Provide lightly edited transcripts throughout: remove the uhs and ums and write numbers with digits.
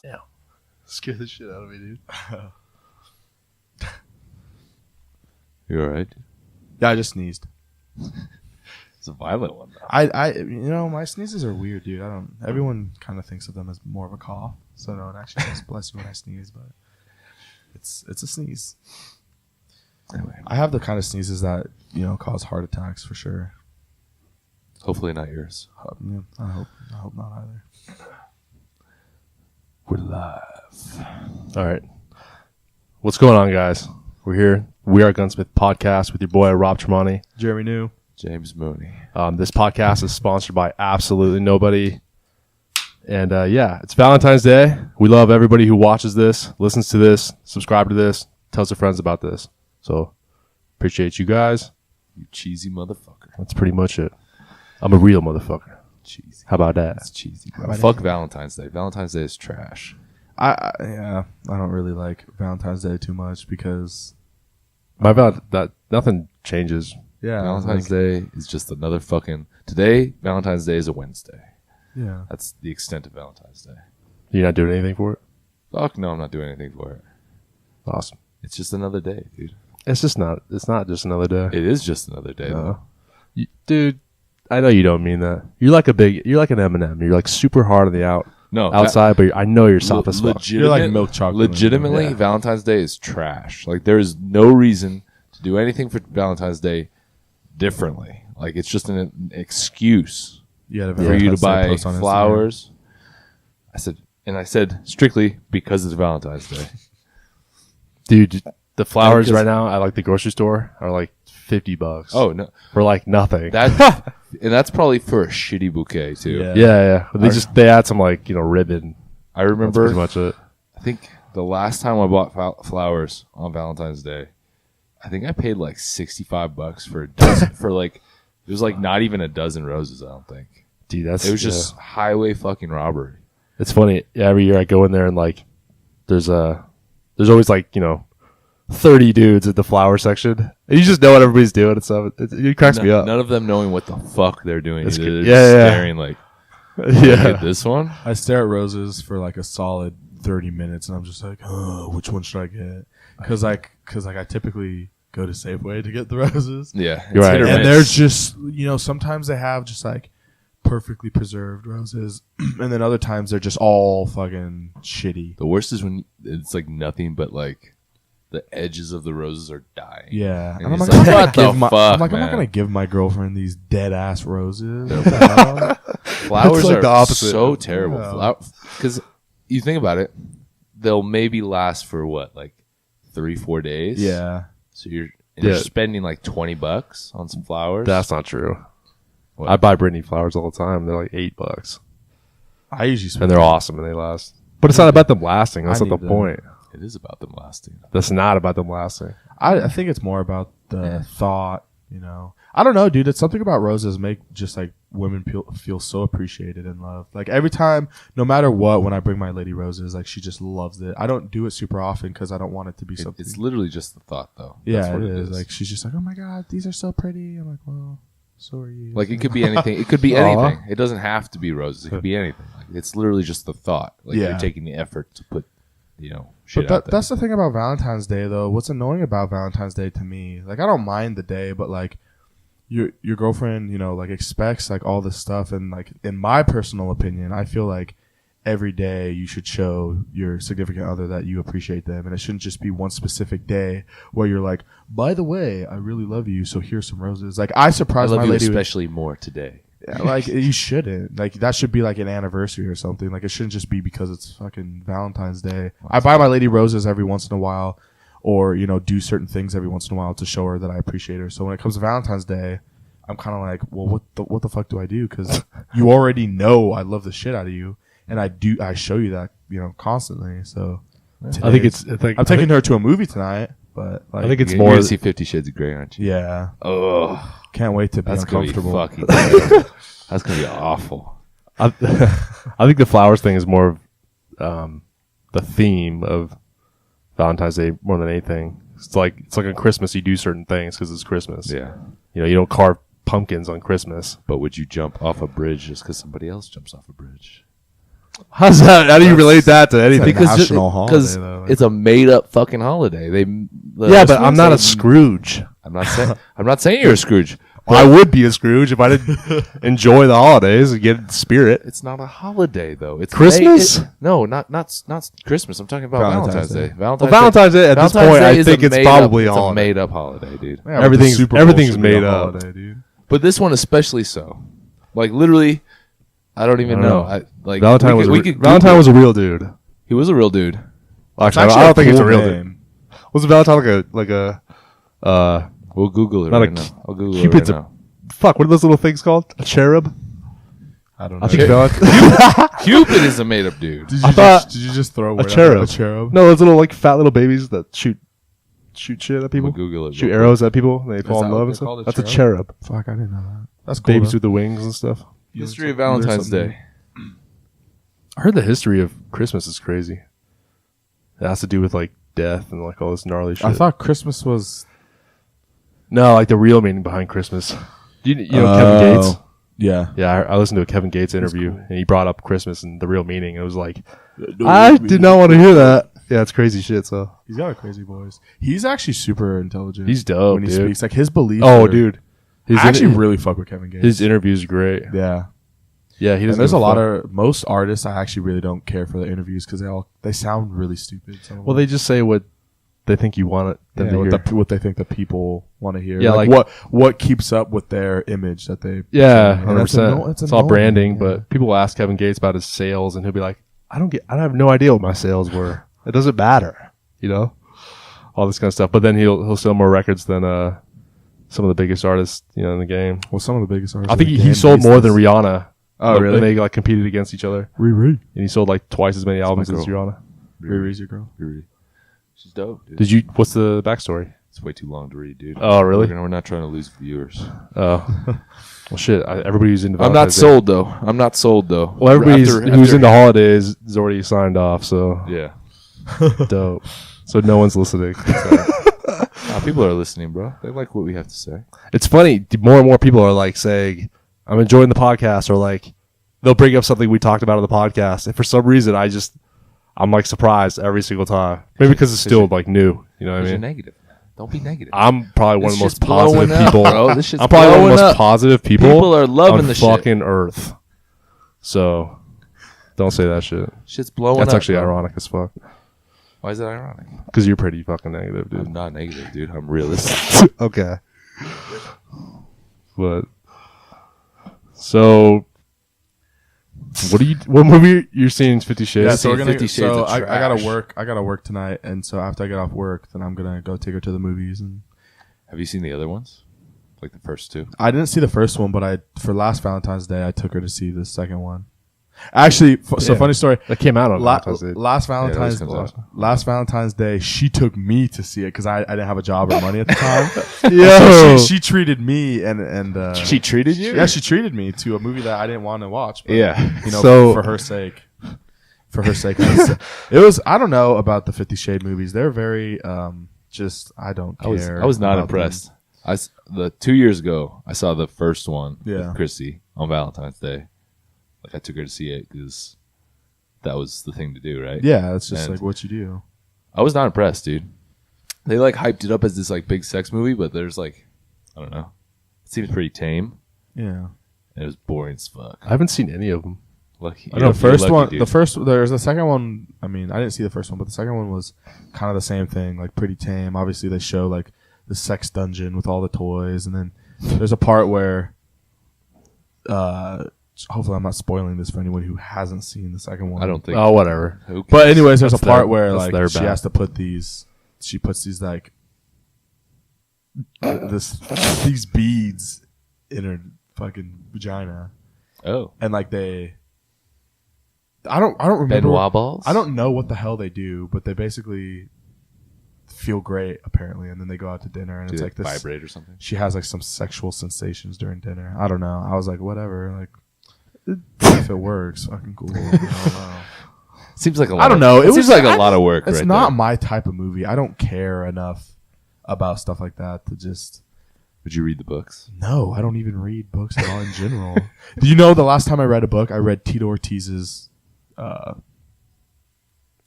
Yeah. Scared the shit out of me, dude. You alright? Yeah, I just sneezed. It's a violent one, though. My sneezes are weird, dude. Everyone kind of thinks of them as more of a cough. So no, it actually does bless you when I sneeze, but it's a sneeze. Anyway, I have the kind of sneezes that, cause heart attacks for sure. hopefully not yours. Yeah, I hope not either. We're live. All right. What's going on, guys? We're here. We are Gunsmith Podcast with your boy, Rob TRAMONTE. Jeremy New. James Mooney. This podcast is sponsored by absolutely nobody. And it's Valentine's Day. We love everybody who watches this, listens to this, subscribe to this, tells their friends about this. So appreciate you guys. You cheesy motherfucker. That's pretty much it. I'm a real motherfucker. Cheesy. How about that? That's cheesy. Fuck Valentine's Day. Valentine's Day is trash. I don't really like Valentine's Day too much because nothing changes. yeah, Valentine's Day is just another fucking... Today, Valentine's Day is a Wednesday. Yeah. That's the extent of Valentine's Day. You're not doing anything for it? Fuck no, I'm not doing anything for it. Awesome. It's just another day, dude. It's not just another day. It is just another day, though. Dude, I know you don't mean that. You're like an M&M. You're like super hard on the outside, but I know you're soft as fuck. You're like milk chocolate. Legitimately, Yeah. Valentine's Day is trash. Like, there is no reason to do anything for Valentine's Day differently. Like, it's just an excuse for you to buy flowers. I said strictly because it's Valentine's Day. Dude, the flowers right now at like the grocery store are like $50. Oh no, for like nothing. And that's probably for a shitty bouquet too. Yeah. Yeah. They add some like ribbon. I remember That's pretty much it. I think the last time I bought flowers on Valentine's Day, I think I paid like $65 for a dozen, for like, it was like not even a dozen roses. I don't think. Dude, It was just highway fucking robbery. It's funny. Every year I go in there and like, there's always like 30 dudes at the flower section. And you just know what everybody's doing and stuff. It cracks me up. None of them knowing what the fuck they're doing. It's They're good. just Yeah. staring like, Yeah. at this one. I stare at roses for like a solid 30 minutes, and I'm just like, oh, which one should I get? Because I typically go to Safeway to get the roses. Yeah, You're right. And there's just sometimes they have just like perfectly preserved roses, and then other times they're just all fucking shitty. The worst is when it's like nothing but like the edges of the roses are dying. Yeah, And and I'm he's like, like, I'm not man? gonna give my girlfriend these dead ass roses. Flowers It's like are the opposite. so terrible. Yeah. Because you think about it, they'll maybe last for what, like 3-4 days. Yeah, So you're Yeah. spending like $20 on some flowers. That's not true. What? I buy Brittany flowers all the time. They're like $8. I usually spend And they're awesome and they last. But it's not about them lasting. That's I not the need them. point. It is about them lasting. That's not about them lasting. I think it's more about the thought, I don't know, dude. It's something about roses make just like women feel so appreciated and loved. Like every time, no matter what, when I bring my lady roses, like she just loves it. I don't do it super often because I don't want it to be something. It's literally just the thought, though. Yeah, That's what it is. Like she's just like, oh my god, these are so pretty. I'm like, well, so are you. Like it could be anything. It could be anything. It doesn't have to be roses. It could be anything. Like it's literally just the thought. Like Yeah. you're taking the effort to put, shit out there. That's the thing about Valentine's Day, though. What's annoying about Valentine's Day to me, like I don't mind the day, but like your girlfriend, like expects like all this stuff, and like in my personal opinion, I feel like every day you should show your significant other that you appreciate them, and it shouldn't just be one specific day where you're like, by the way, I really love you, so here's some roses. Like I I surprised love my you lady especially more today. like you shouldn't. Like that should be like an anniversary or something. Like it shouldn't just be because it's fucking Valentine's Day. I buy my lady roses every once in a while, or do certain things every once in a while to show her that I appreciate her. So when it comes to Valentine's Day, I'm kind of like, well, what the fuck do I do? Because you already know I love the shit out of you, and I show you that constantly. So I think it's like I'm taking her to a movie tonight, but like I think it's You're more. gonna see 50 Shades of Grey, aren't you? yeah, Oh, can't wait to be that's gonna be uncomfortable. fucking terrible. That's gonna be awful. I think the flowers thing is more of the theme of Valentine's Day more than anything. It's like on Christmas you do certain things because it's Christmas. Yeah. You don't carve pumpkins on Christmas. But would you jump off a bridge just because somebody else jumps off a bridge? How do you relate that to anything? Because it's a made up fucking holiday. But I'm not a Scrooge. I'm not saying you're a Scrooge. I would be a Scrooge if I didn't enjoy the holidays and get spirit. It's not a holiday though. It's Christmas. No, not Christmas. I'm talking about Valentine's Day. Valentine's Day. At this point, I think it's probably a made up holiday, dude. Yeah, everything's made up, holiday, dude. But this one especially so. Like literally, I don't even know. Valentine was a real dude. He was a real dude. Actually, I don't think it's a real dude. Was Valentine like a We'll Google it not right a now. I'll Google Cupid's it right now. Fuck, what are those little things called? A cherub? I don't know. I think Cupid is a made up dude. Did you just throw a word cherub? A cherub? No, those little like fat little babies that shoot shit at people. We'll Google it. Shoot arrows at people. And they fall in love and stuff. That's a cherub. Fuck, I didn't know that. That's cool. Babies with the wings and stuff. History of Valentine's Day. I heard the history of Christmas is crazy. It has to do with like death and like all this gnarly shit. I thought Christmas was. No, like the real meaning behind Christmas. You know Kevin Gates? Yeah. Yeah, I listened to a Kevin Gates interview, and he brought up Christmas and the real meaning. It was like, I did not want to hear that. Yeah, it's crazy shit, so. He's got a crazy voice. He's actually super intelligent. He's dope, when he dude. speaks. Like, his beliefs dude. I actually really fuck with Kevin Gates. His interviews are great. Yeah. Yeah, he doesn't. And there's a lot of most artists I actually really don't care for the interviews because they sound really stupid. Well, they just say what they think you want them to hear. What they think the people want to hear. Yeah, like what keeps up with their image that they. Yeah, 100%. It's all branding, yeah. But people ask Kevin Gates about his sales, and he'll be like, I have no idea what my sales were. It doesn't matter, all this kind of stuff. But then he'll sell more records than some of the biggest artists in the game. Well, some of the biggest artists. I think he sold more than Rihanna. Oh, really? When they like competed against each other. Riri. And he sold like twice as many albums as Rihanna. Riri's your girl. Riri. She's dope, dude. What's the backstory? It's way too long to read, dude. Oh, really? We're not trying to lose viewers. Oh. Well, shit. Everybody's into I'm not sold, though. Well, everybody who's into holidays is already signed off, so. Yeah. Dope. So no one's listening. People are listening, bro. They like what we have to say. It's funny. More and more people are like saying, I'm enjoying the podcast, or like they'll bring up something we talked about on the podcast. And for some reason, I'm like surprised every single time. Maybe because it's still like new. You know what I mean? You're negative. Don't be negative. I'm probably one of the most shit's positive blowing up, people. bro. This shit's I'm probably one of the blowing most up. positive people. People are loving on the shit. fucking earth. So don't say that shit. Shit's blowing That's up. actually bro. ironic as fuck. Why is that ironic? Because you're pretty fucking negative, dude. I'm not negative, dude. I'm realistic. Okay. But so what movie you're seeing? 50 Shades? Yeah, so we're gonna. 50 Shades So of I trash. gotta work tonight, and so after I get off work, then I'm gonna go take her to the movies. And Have you seen the other ones? Like the first two? I didn't see the first one, but for last Valentine's Day, I took her to see the second one. Actually, funny story. That came out on Valentine's Day. Last Valentine's Day, she took me to see it because I didn't have a job or money at the time. Yo, so she treated me and She treated you? Yeah, she treated me to a movie that I didn't want to watch. But, Yeah. for her sake. For her sake, it was. I don't know about the 50 Shade movies. They're very I don't care. I was not about impressed. 2 years ago, I saw the first one Yeah. with Chrissy on Valentine's Day. Like I took her to see it because that was the thing to do, right? Yeah, it's just And like what you do. I was not impressed, dude. They like hyped it up as this like big sex movie, but there's like, I don't know. It seems pretty tame. Yeah. And it was boring as fuck. I haven't seen any of them. Lucky. I know there's the second one. I mean, I didn't see the first one, but the second one was kind of the same thing, like pretty tame. Obviously, they show like the sex dungeon with all the toys, and then there's a part where, hopefully I'm not spoiling this for anyone who hasn't seen the second one. I don't think. Oh, whatever. But anyways, there's That's a part their- where that's like their she bad. has to put these. She puts these like these beads in her fucking vagina, Oh. and like I don't remember. Benoit balls? I don't know what the hell they do, but they basically feel great apparently, and then they go out to dinner, and Do it's they like this. vibrate or something? She has like some sexual sensations during dinner. I don't know. I was like, whatever. Like, if it works, fucking cool. I don't know. Seems like a lot. I don't know. It seems like a lot of work. It's right not there. my type of movie. I don't care enough about stuff like that to just Would you read the books? No, I don't even read books at all in general. Do you know the last time I read a book, I read Tito Ortiz's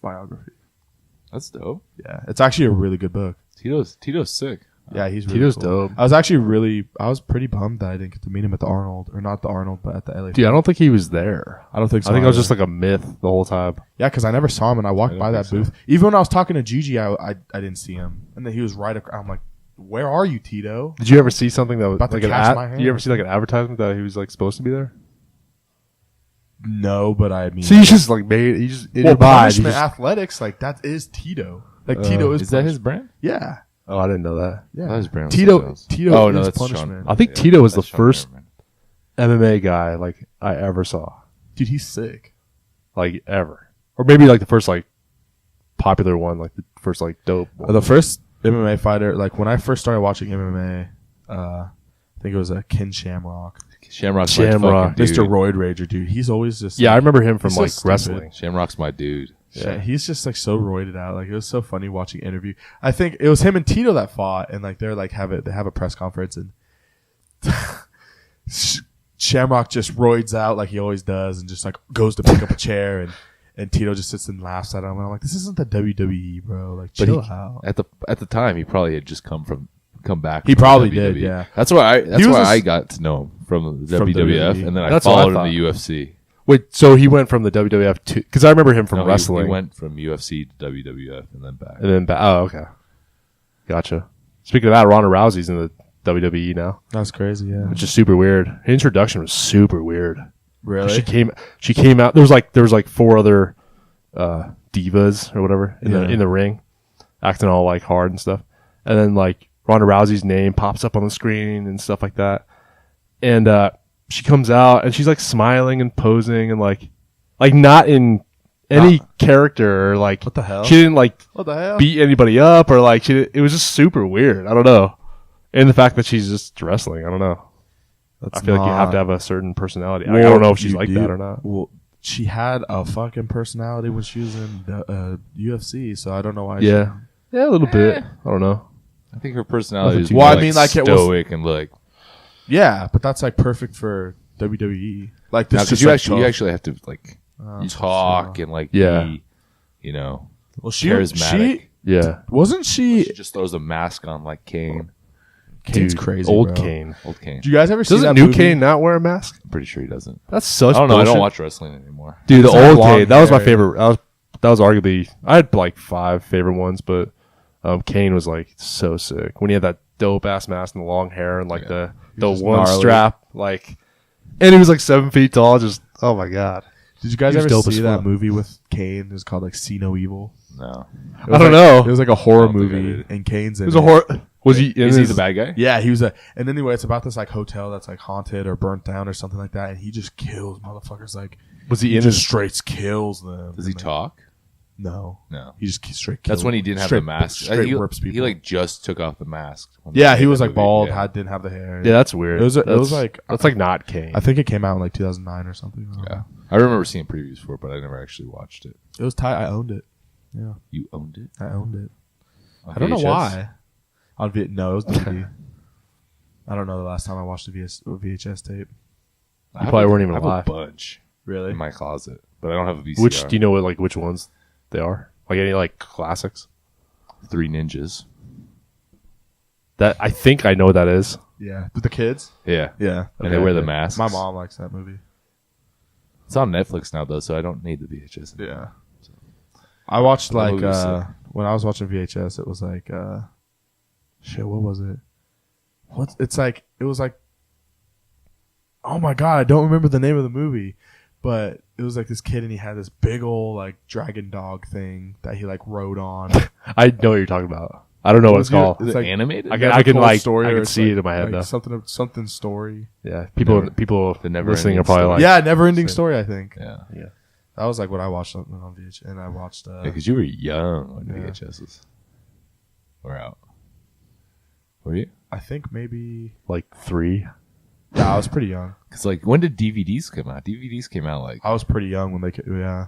biography. That's dope. Yeah, it's actually a really good book. Tito's sick. Yeah, he's really Tito's cool. dope. I was pretty bummed that I didn't get to meet him at the Arnold, or not the Arnold, but at the LA. Dude, I don't think he was there. I don't think so. I think I was either. just like a myth the whole time. Yeah, because I never saw him, and I walked by that booth. Even when I was talking to Gigi, I didn't see him, and then he was right. I'm like, "Where are you, Tito?" Did you ever see something that was About to like an catch my hand. Did you ever see like an advertisement that he was like supposed to be there? No, but I mean, So you just like made you just in well, your mind. Punishment Athletics, like that is Tito. Like Tito is that his brand? Yeah, Oh, I didn't know that. yeah. That was brand. Tito Oh, is no, that's punishment. I think Yeah, Tito was the that's Shaun first White. MMA guy like I ever saw, Dude, he's sick. like ever, or maybe like the first like popular one, like the first like dope one. The first MMA fighter, like when I first started watching MMA, I think it was Ken Shamrock. Shamrock's Shamrock. my fucking Mr. dude. Roid Rager, dude. He's always just Yeah, I remember him from He's so like stupid. wrestling. Shamrock's my dude. Yeah, he's just like so roided out. Like it was so funny watching interview. I think it was him and Tito that fought, and like they're like they have a press conference, and Shamrock just roids out like he always does, and just like goes to pick up a chair, and Tito just sits and laughs at him. And I'm like, this isn't the WWE, bro. Like But chill out. at the time, he probably had just come back. He from probably WWE. did, yeah. That's why was I got to know him from the From WWF, WWE. and then I That's what I followed him thought. to UFC. Wait, so he went from the WWF to because I remember him from No, wrestling, He went from UFC to WWF and then back. and then oh okay, gotcha. Speaking of that, Ronda Rousey's in the WWE now, That's crazy. Yeah, which is super weird. Her introduction was super weird. really. She came out. There was like four other divas or whatever in Yeah. the ring, acting all like hard and stuff. And then like Ronda Rousey's name pops up on the screen and stuff like that. And she comes out and she's like smiling and posing and like not in any character or like What the hell? She didn't like What the hell? beat anybody up or like it was just super weird. I don't know. And the fact that she's just wrestling, I don't know. That's I feel like you have not- to have a certain personality. I Well, don't know if she's you like do. that or not. Well, she had a fucking personality when she was in UFC, so I don't know why. Yeah. Yeah, a little bit. I don't know. I think her personality is Nothing more too- Well, I like mean, like, it was- stoic and like. Yeah, but that's like perfect for WWE. Like this, Because just you like actually have to like tough. talk and like Yeah. be, you know, Well, she charismatic. Yeah. wasn't she. She just throws a mask on like Kane, Kane's Dude, crazy. Old bro. Kane. old Kane. Did you guys ever see Doesn't that new movie? Kane not wear a mask? I'm pretty sure he doesn't. That's such I don't know. I don't bullshit. watch wrestling anymore. Dude, the He's got old long Kane. That was my hair. favorite. That was arguably I had like 5 favorite ones, but Kane was like so sick when he had that dope ass mask and the long hair and like the just one gnarly. strap like, and he was like 7 feet tall. Just oh my god. Did you guys He was ever dope as see that fuck. movie with Kane? It was called like See No Evil. No. It was I don't like- know. It was like a horror I don't think I movie, did. and Kane's in It was a horror. Was he? Is he the bad guy? Yeah, he was a. And anyway, it's about this like hotel that's like haunted or burnt down or something like that, and he just kills motherfuckers. Like Was he he in just his? straight kills them. Does he And, like, talk? No, No. he just straight. Kills That's when he didn't have the mask. Straight he, rips people. he like just took off the mask. when yeah, they he made was that like movie. bald, Yeah. didn't have the hair. Yeah, that's weird. It was That's- like- that's like not Kane. I think it came out in like 2009 or something. Yeah. I remember seeing previews for it, but I never actually watched it. It was tight. I owned it. Yeah, You owned it? I owned it. On I don't know VHS? why. On no, it was DVD. I don't know the last time I watched a VHS tape. I have probably a- weren't even I have alive. a bunch Really? in my closet, but I don't have a VCR. Which do you know what like which ones they are? Like any like classics? 3 Ninjas. That I think I know what that is. Yeah. With the kids? Yeah. Yeah. And they wear the masks. My mom likes that movie. It's on Netflix now, though, so I don't need the VHS. Yeah. I watched That like movie was sick. when I was watching VHS, it was like shit, what was it? It was like oh my god, I don't remember the name of the movie. But it was like this kid and he had this big old like dragon dog thing that he like rode on. I know what you're talking about. I don't know what it's called. It's Is it like animated? I can Never like Told I or can it's see like- it in my head like now. something story. Yeah, people The Never listening Ending are probably Story. like, Yeah, never ending story. I think Yeah. that was like what I watched on VHS, and I watched. Because you were young when Yeah. VHSs were out. Were you? I think maybe. like 3. Yeah, I was pretty young. Because, like, when did DVDs come out? DVDs came out, like I was pretty young when they. Yeah,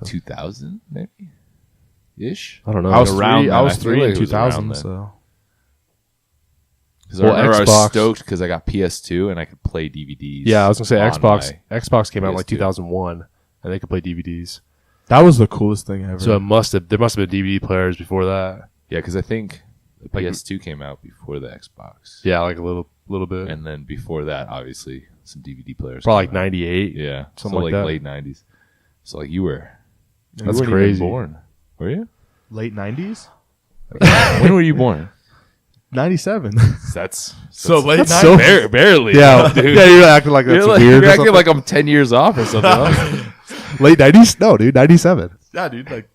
2000, maybe? Ish? I don't know. I was around three. then. I was I feel 3 like in it was around 2000. then. So Because I was stoked because I got PS2 and I could play DVDs. Yeah, I was gonna say Xbox came out in like 2001, and they could play DVDs. That was the coolest thing ever. So there must have been DVD players before that. Yeah, because I think the PS2 came out before the Xbox. Yeah, like a little bit. And then before that, obviously, some DVD players. Probably like 98. Yeah, something like that. Late 90s. So like you were. That's crazy. Born, were you? Late 90s? When were you born? 97. That's so late. That's so barely. Yeah, dude. Yeah, you're acting like that's weird. You're acting like I'm 10 years off or something else. Late 90s? No, dude, 97. Yeah, dude. Like,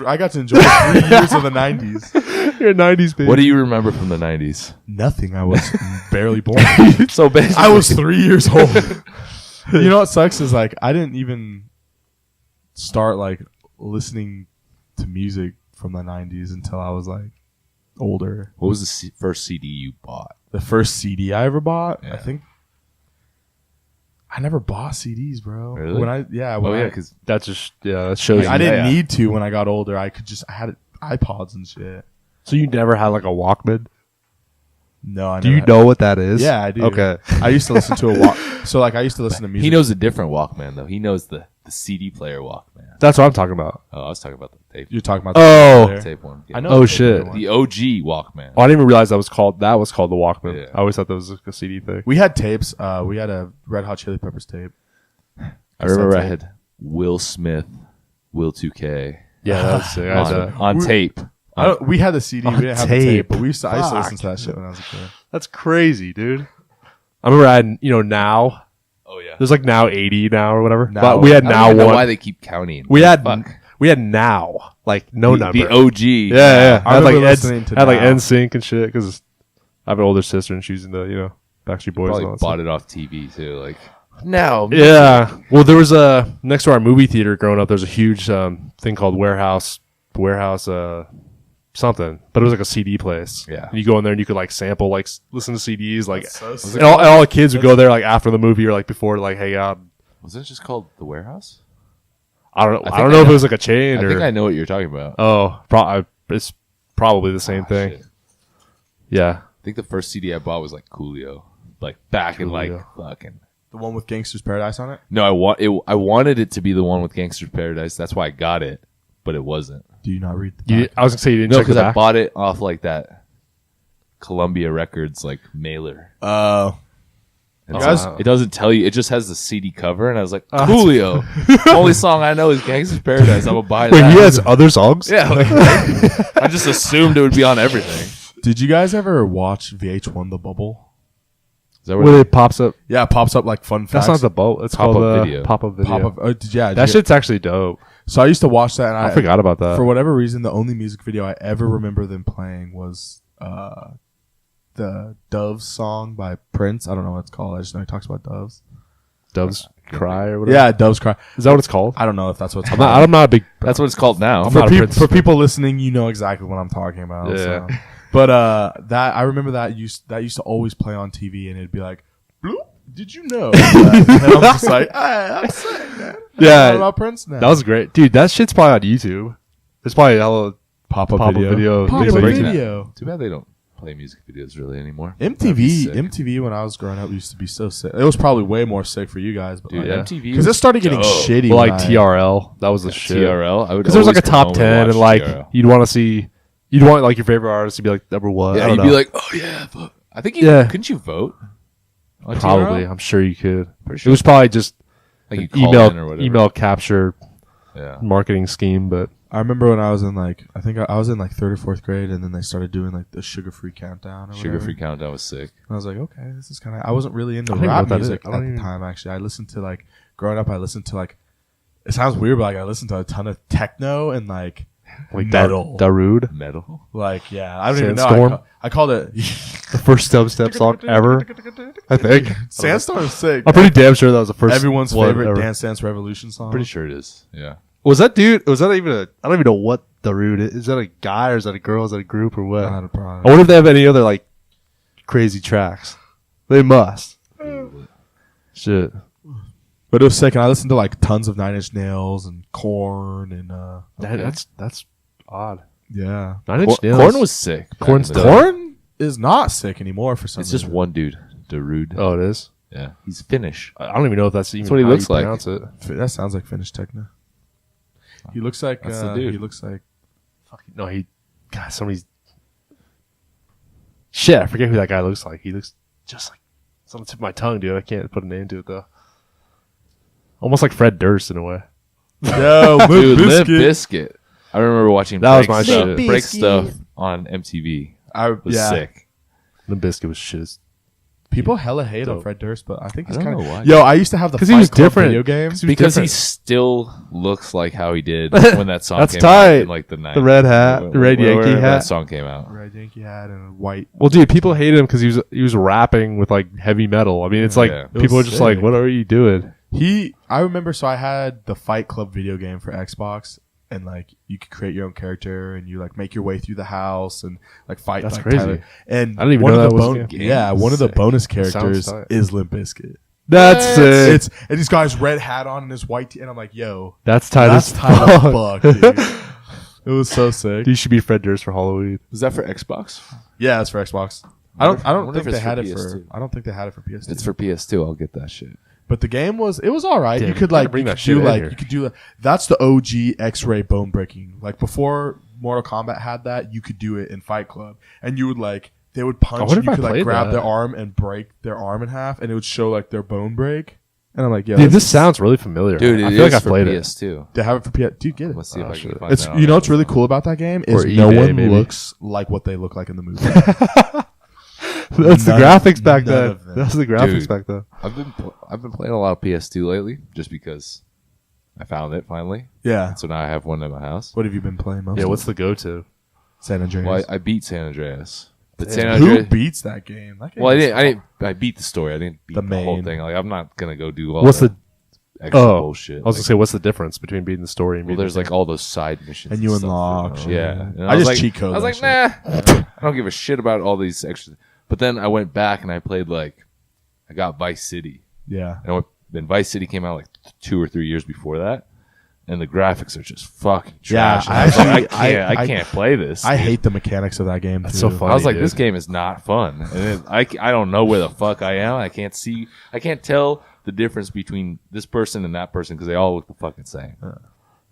I got to enjoy 3 years of the 90s. You're 90s, baby. What do you remember from the 90s? Nothing. I was barely born. So basically, I was 3 years old. You know what sucks is like I didn't even start like listening to music from the 90s until I was like older. What was the first CD you bought? The first CD I ever bought? Yeah. I think I never bought CDs, bro. Really? Because that shows. I didn't need to when I got older. I had iPods and shit. So you never had like a Walkman? No, Do you know what that is? Yeah, I do. Okay. I used to listen to a walk. So like I used to listen to music. He knows a different Walkman though. He knows the CD player Walkman. That's what I'm talking about. Oh, I was talking about the tape. You're talking about the tape one. Yeah. I know. Oh shit. The OG Walkman. Oh, I didn't even realize that was called the Walkman. Yeah. I always thought that was like a CD thing. We had tapes. We had a Red Hot Chili Peppers tape. I remember I had Will Smith, Will 2K. Yeah, that's sick. on tape. We had the CD. We didn't have the tape, but I used to listen to that shit when I was a kid. That's crazy, dude. I remember I had, Now. Oh yeah. There's like Now 80 now or whatever. Now. But we had I Now don't know one. why they keep counting. We had Now, like no number. The OG. Yeah. I had like remember listening to had like Now. NSYNC and shit because I have an older sister and she's in the Backstreet Boys. Probably and all that bought it off TV too. Like now. Yeah. Well, there was next to our movie theater growing up. There's a huge thing called warehouse something, but it was like a CD place. Yeah. And you go in there and you could like sample, like listen to CDs, like, So sick. and all the kids would go there like after the movie or like before to like hang out. Wasn't it just called The Warehouse? I don't know. I I don't think know I if it know. was like a chain I or. think I know what you're talking about. It's probably the same thing. Shit. Yeah. I think the first CD I bought was like Coolio, like back in like fucking. The one with Gangster's Paradise on it? No, I wanted it to be the one with Gangster's Paradise. That's why I got it, but it wasn't. Do you not read the back? I was gonna say you didn't No, check the because I back. bought it off like that Columbia Records like mailer. Oh. And Guys- so it doesn't tell you. It just has the CD cover, and I was like, Coolio. Only song I know is Gangster's Paradise. I'm gonna buy Wait, that. he has other songs? Yeah, like, I just assumed it would be on everything. Did you guys ever watch VH1 The Bubble? Is that Where it pops up. Yeah, it pops up like fun facts. That's not the boat. It's Pop-up called video. Pop-up video. Pop up. That shit's actually dope. So I used to watch that, and I forgot about that. For whatever reason, the only music video I ever remember them playing was the Doves song by Prince. I don't know what it's called. I just know he talks about doves. Doves Cry or whatever. Yeah, Doves Cry. Is that what it's called? I don't know if that's what it's I'm called. not a big. That's what it's called now. I'm not a Prince For fan. people listening, you know exactly what I'm talking about. Yeah. So. But that I remember that used to always play on TV, and it'd be like, "Bloop, did you know?" And I'm just like, I'm sick, man. Yeah. What about Prince now? That was great, dude. That shit's probably on YouTube. There's probably a hella pop-up video. Pop-up Pop-up video. video. Too bad they don't play music videos really anymore. That'd be sick. MTV when I was growing up used to be so sick. It was probably way more sick for you guys, but Dude, yeah. MTV because it started getting shitty. Well, when like I- TRL. That was the shit. TRL. I would Because there was like a always top come home 10 and watch like TRL. you'd want like your favorite artist to be like number one. Yeah, I don't you'd know. be like, oh yeah, vote. I think you Yeah. couldn't you vote? On Probably. TRL? I'm sure you could. Pretty It sure. was probably just Like you an call in or whatever. email capture Yeah. marketing scheme, but I remember when I was in like I think I was in like third or fourth grade, and then they started doing like the sugar-free countdown. Or Sugar Free whatever. Countdown was sick. And I was like, okay, this is kind of. I wasn't really into I don't even know rap what that music is. I at don't the even- time. Actually, I listened to like growing up. I listened to like. It sounds weird, but like I listened to a ton of techno and like metal. Darude, Metal. Like yeah, I don't even Sandstorm? know. I called it the first dubstep song ever. I think. Sandstorm. Sick. I'm pretty damn sure that was the first. Everyone's one favorite ever. Dance Revolution song. Pretty sure it is. Yeah. Was that dude? Was that even a? I don't even know what Darude is. Is that a guy or is that a girl? Is that a group or what? Not a I problem. wonder if they have any other like crazy tracks. They must. Shit. But it was sick, and I listened to like tons of Nine Inch Nails and Korn and That's odd. yeah. 9 Inch Nails. Corn was sick. back Corn's in the dope. day. Korn is not sick anymore for some reason. It's just one dude, Darude. Oh, it is? Yeah, he's Finnish. I don't even know if that's even what he how looks you like. pronounce it. That sounds like Finnish techno. He looks like That's the dude. he looks like No, somebody's... Shit, I forget who that guy looks like. He looks just like... It's on the tip of my tongue, dude. I can't put a name to it, though. Almost like Fred Durst, in a way. Yo, Dude, Limp Bizkit. I remember watching That was break my stuff, shit. break stuff on MTV. It was sick. Limp Bizkit was shit. People hella hate on Dope. Fred Durst, but I think he's I don't kind of... know why. Yo, I used to have the 'Cause Fight he was Club different. video game. Because he different. still looks like how he did when that song That's came tight. out in like the 90s. The red hat, the red Yankee whenever hat. that song came out. Red Yankee hat and a white... Well, dude, people hated him because he was rapping with like heavy metal. I mean, it's like Yeah. It people was are just like, sick. "What are you doing?" I remember, so I had the Fight Club video game for Xbox, and like you could create your own character and you like make your way through the house and like fight. That's like, crazy. Tyler. And I didn't even one know of that the was a game. one of the Sick. bonus Sounds characters tight. is Limp Bizkit. That's sick. It's and this guy's red hat on and his white tee, and I'm like, yo, That's tight that's as tight as fuck. fuck, dude. It was so sick. You should be Fred Durst for Halloween. Was that for Xbox? Yeah, it's for Xbox. I don't wonder think if they it's had for it for. PS2. I don't think they had it for PS2. It's for PS2. I'll get that shit. But the game was all right. Damn, you you could gotta like bring you that could shit do in like here. you could do that's the OG X-ray bone breaking. Like before Mortal Kombat had that, you could do it in Fight Club, and you would like they would punch wonder and you if I could like played grab that. their arm and break their arm in half, and it would show like their bone break. And I'm like, yeah, Dude, this sounds really familiar. Dude, I it feel like is I for played it. PS2. They have it for PS. Dude, get it. Let's see if I shit. can find It's that. you know what's really cool about that game is Or no eBay, one maybe. looks like what they look like in the movie. That's the None- graphics back none then. of them. That's the graphics Dude. back then. I've been playing a lot of PS2 lately, just because I found it finally. Yeah. So now I have one at my house. What have you been playing most? Yeah, what's the go-to? San Andreas? Well, I beat San Andreas, but Damn. San Who Andreas. beats that game? That game Well, is- I beat the story. I didn't beat The the, whole main. thing. Like I'm not gonna go do all What's the the extra oh? bullshit. I was gonna say, what's the difference between beating the story and well, beating there's the like all those side missions And you stuff, unlock you know? shit. Yeah, And I was just like, cheat code I was that like, nah, I don't give a shit about all these extra. But then I went back and I played I got Vice City. Yeah. And Vice City came out like 2 or 3 years before that, and the graphics are just fucking Yeah, trash. And I was like, I- I can't play this. I hate the mechanics of that game. That's too. so funny. I was like, dude. this game is not fun. And then I don't know where the fuck I am. I can't tell the difference between this person and that person because they all look the fucking same.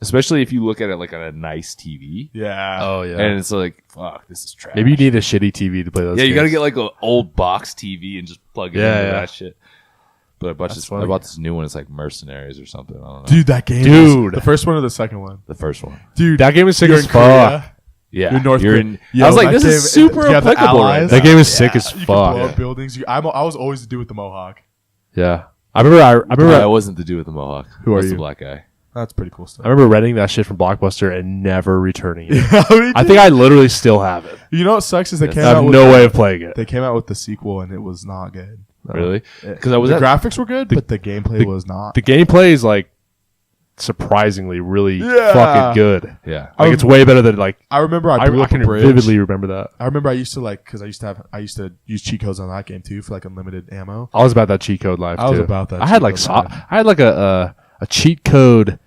Especially if you look at it like on a nice TV. Yeah. Oh yeah. And it's like, fuck, this is trash. Maybe you need a shitty TV to play those. Yeah, you games. got to get like an old box TV and just plug it Yeah, into yeah. that shit. But I bought funny. this new one. It's like Mercenaries or something. I don't know. Dude, that game. Dude. The first one or the second one? The first one. Dude, That game is sick you're as in fuck. Korea. Yeah. You're North You're Korea. in, Yo, I was like, that this game- is super you have the applicable right allies. now. That game is sick as You can fuck. blow up buildings. I was always the dude with the mohawk. Yeah, I remember. I wasn't the dude with the mohawk. Who I are was you? the black guy. That's pretty cool I stuff. remember renting that shit from Blockbuster and never returning it. I I think I literally still have it. You know what sucks is they Yes. came I out have with no way of playing it. they came out with the sequel and it was not good. Really? Because I was the at graphics were good, but the gameplay was not. The gameplay is like surprisingly really Yeah. fucking good. yeah. Like it's way better than like I remember I blew I up a can bridge. vividly remember that. I remember I used to because I used to use cheat codes on that game too for like unlimited ammo. I was about that cheat code life. I was too. about that I had cheat like code life. I had like a cheat code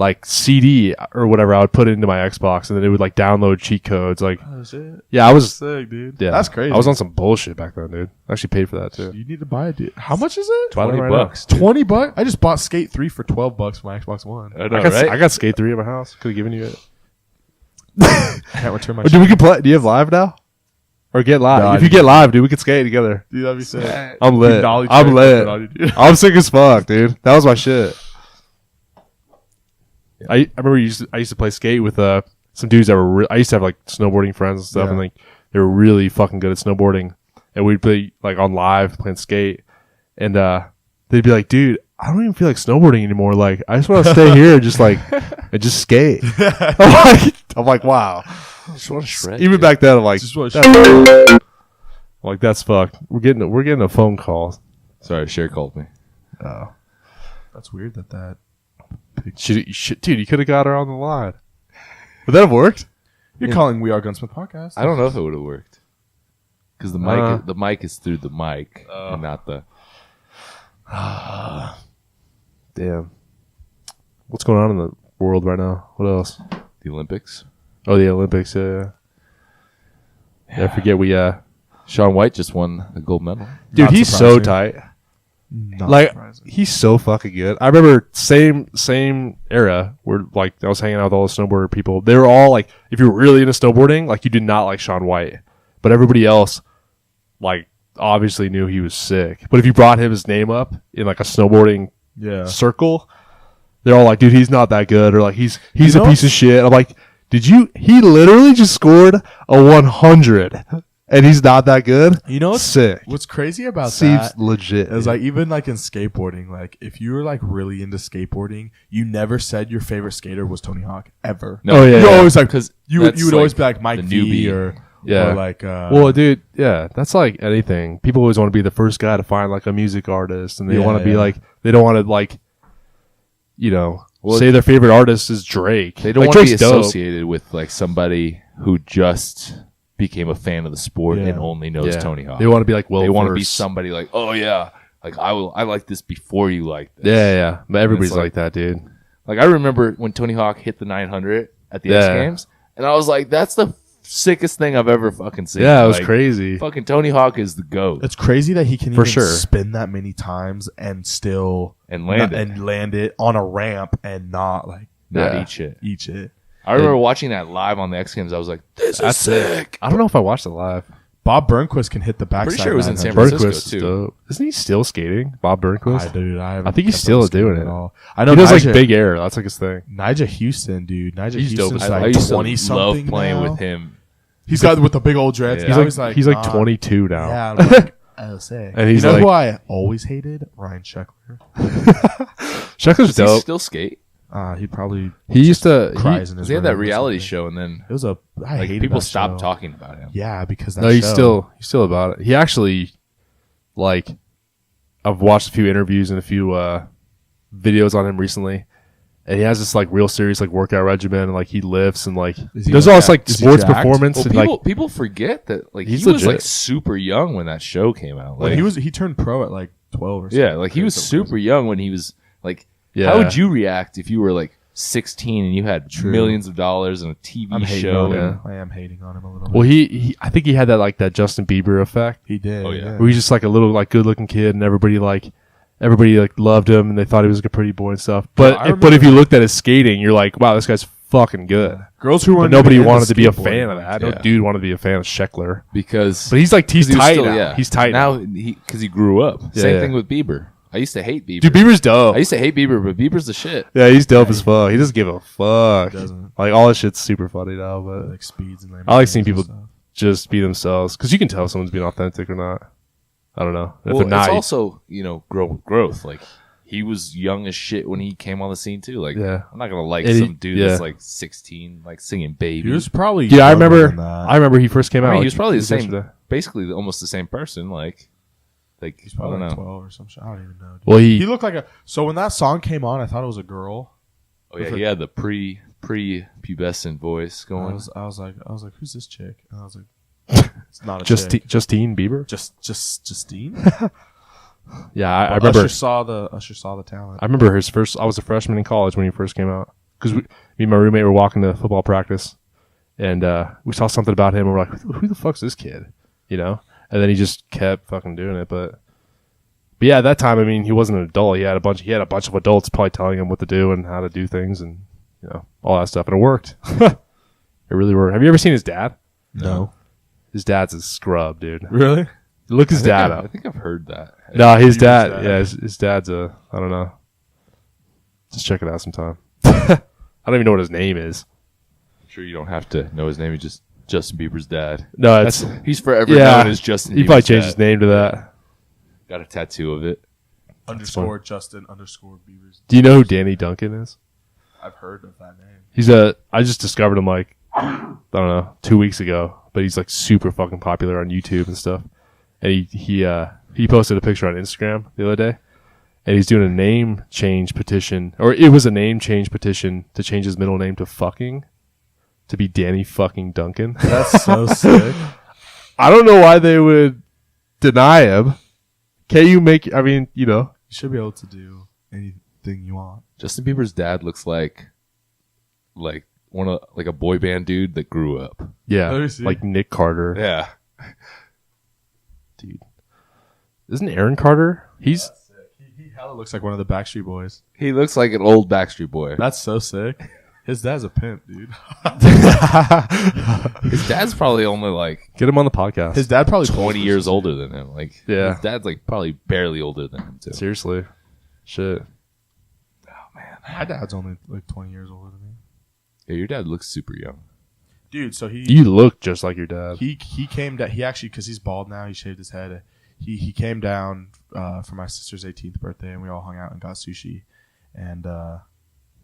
like CD or whatever I would put into my Xbox and then it would like download cheat codes. Like Oh shit. yeah, I was Sick, dude. yeah, That's crazy. I was on some bullshit back then, dude. I actually paid for that too. You need to buy it, dude. How much is it? Buy that right now. $20. $20. I just bought Skate 3 for $12 for my Xbox One. I know, I got right? I got Skate 3 at my house. Could have given you it. Can't return my Dude, we can play. Do you have live now? Or get live? No, if I you do. get live, dude, we could skate together. Dude, that'd be sick. I'm lit. Nollie I'm check, lit. that's what I do. I'm sick as fuck, dude. That was my shit. I remember I used to play skate with some dudes that were I used to have like snowboarding friends and stuff, Yeah. and like they were really fucking good at snowboarding, and we'd play like on live playing skate, and they'd be like, dude, I don't even feel like snowboarding anymore. Like I just want to stay here and just like and just skate. I'm like, wow. I just want to shred. Even back then, I'm like, Just want that's, like that's fucked. We're getting a phone call. Sorry, Cher called me. Oh. That's weird that Dude, you could have got her on the line. Would that have worked? You're calling We Are Gunsmith podcast. I don't know if it would have worked because the mic is through the mic and not the. Damn. What's going on in the world right now? What else? The Olympics. Oh, the Olympics. Yeah. I forget we Shaun White just won the gold medal. Dude, Not he's surprising. so tight. Not Like, surprising. he's so fucking good. I remember same era where, like, I was hanging out with all the snowboarder people. They were all, like, if you were really into snowboarding, like, you did not like Shaun White. But everybody else, like, obviously knew he was sick. But if you brought his name up in, like, a snowboarding circle, they're all like, dude, he's not that good. Or, like, he's a piece of shit. I'm like, he literally just scored a 100. And he's not that good. You know what's sick. What's crazy about Seems that legit. is like even like in skateboarding, like if you were like really into skateboarding, you never said your favorite skater was Tony Hawk ever. No, You're always like because you would always be like Mike V or like well, dude, that's like anything. People always want to be the first guy to find like a music artist, and they want to be like they don't want to like say their favorite artist is Drake. They don't like, want to be Drake's dope. associated with like somebody who just became a fan of the sport and only knows Tony Hawk. They want to be like they want to be somebody like, oh yeah, like I like this before you like this. Yeah. But everybody's like that, dude. Like I remember when Tony Hawk hit the 900 at the X Games, and I was like, that's the sickest thing I've ever fucking seen. Yeah, it was crazy. Fucking Tony Hawk is the GOAT. It's crazy that he can even spin that many times and still land it on a ramp and not eat shit. I remember watching that live on the X Games. I was like, "This is sick." I don't know if I watched it live. Bob Burnquist can hit the backside. Pretty sure it was in San 900. Francisco too. Dope. Isn't he still skating, Bob Burnquist? I think he's still doing it. I know he does like big air. That's like his thing. Nigel Houston, dude. Nigel He's Houston's dope. like I used 20 to something. love playing now. with him. He's got with the big old dreads. Yeah. He's like 22 now. Yeah, I'm like, I was saying. And he's you know like- who I always hated? Ryan Sheckler. Sheckler's Does he dope. still skate? He probably He used to. cries in his He had that room or reality something. show, and then It was I like hated people that stopped show. talking about him. Yeah, because that No, he's show, still about it. He actually, like, I've watched a few interviews and a few videos on him recently, and he has this like real serious like workout regimen, and like he lifts and like he does like all this like is he sports jacked? performance Well, and like people forget that like He's he was like legit. super young when that show came out. Like Like he turned pro at like 12 or something. yeah, like he was super young when he was like. Yeah. How would you react if you were like 16 and you had millions of dollars and a TV I'm hating show? on and- him. I am hating on him a little bit. well he I think he had that like that Justin Bieber effect He did. Oh, yeah. where he's just like a little like good looking kid and everybody like loved him and they thought he was like a pretty boy and stuff. But I but if you looked at his skating, you're like, wow, this guy's fucking good. Girls who But weren't nobody even into wanted to be a skateboarding. fan of that. No Yeah. dude wanted to be a fan of Sheckler. because But he's like he's he was tight still- now. yeah. He's tight now. because he grew up. Yeah, Same yeah. thing with Bieber. I used to hate Bieber. Dude, Bieber's dope. I used to hate Bieber, but Bieber's the shit. Yeah, he's dope as fuck. He doesn't give a fuck. He doesn't. Like all this shit's super funny now, but Like speeds and I like seeing Lamborghinis people and stuff. just be themselves because you can tell if someone's being authentic or not. I don't know. If Well, they're not, it's also growth. Like he was young as shit when he came on the scene too. Like Yeah. I'm not gonna like And some dude yeah. that's like 16, like singing "Baby." He was probably. yeah, I younger remember. than that. I rememly he first came out. I mean, he like, was probably the same, yesterday. basically almost the same person. Like He's I probably don't like know. 12 or some shit. I don't even know. Dude. Well, He he looked like a. So when that song came on, I thought it was a girl. Oh yeah, he had the pre-pubescent voice I going. was like, who's this chick? And I was like, it's not a chick. Justine Bieber. Just Justine. Yeah, I But remember. Usher saw the talent. I remember his first. I was a freshman in college when he first came out because me and my roommate were walking to football practice, and we saw something about him. And we're like, who the fuck's this kid? You know. And then he just kept fucking doing it. But yeah, at that time, I mean, he wasn't an adult. He had a bunch of adults probably telling him what to do and how to do things and all that stuff. And it worked. It really worked. Have you ever seen his dad? No. His dad's a scrub, dude. Really? Look his dad I up. think I've heard that. No, his Bieber's dad. dad. Yeah, his dad's a. I don't know. Just check it out sometime. I don't even know what his name is. I'm sure you don't have to know his name. He's just Justin Bieber's dad. No, it's He's forever yeah. known as Justin. He Bieber's probably changed dad. his name to that. Got a tattoo of it. _ Justin _ Bieber's. Do you know who Danny Duncan is? I've heard of that name. He's a. I just discovered him like I don't know 2 weeks ago, but he's like super fucking popular on YouTube and stuff. And he posted a picture on Instagram the other day, and he's doing a name change petition, or it was a name change petition to change his middle name to fucking, to be Danny fucking Duncan. That's so sick. I don't know why they would deny him. Can you make? I mean, You should be able to do anything you want. Justin Bieber's dad looks like a boy band dude that grew up. yeah, Let me see. like Nick Carter. Yeah. Isn't Aaron Carter? He's he hella looks like one of the Backstreet Boys. He looks like an old Backstreet Boy. That's so sick. His dad's a pimp, dude. His dad's probably only like get him on the podcast. His dad probably 20 years older than him. Like, yeah, his dad's like probably barely older than him too. Seriously, shit. Oh man, my dad's only like 20 years older than me. Yeah, your dad looks super young, dude. So you look just like your dad. He came down. He actually, because he's bald now, he shaved his head. He came down for my sister's 18th birthday, and we all hung out and got sushi. And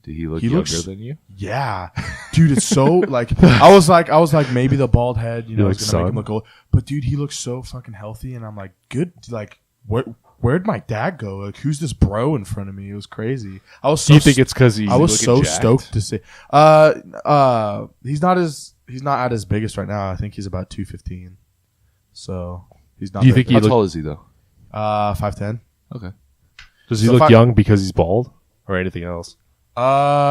did he look younger than you? Yeah, dude. It's so like I was like maybe the bald head, you know, is gonna make him look old. But dude, he looks so fucking healthy, and I'm like, good. Like, where'd my dad go? Like, who's this bro in front of me? It was crazy. I was. So Do you think it's because I was so jacked? Stoked to see. He's not at his biggest right now. I think he's about 215. So he's not. Do you think how tall is he though? 5'10". Okay. Does he look young because he's bald or anything else?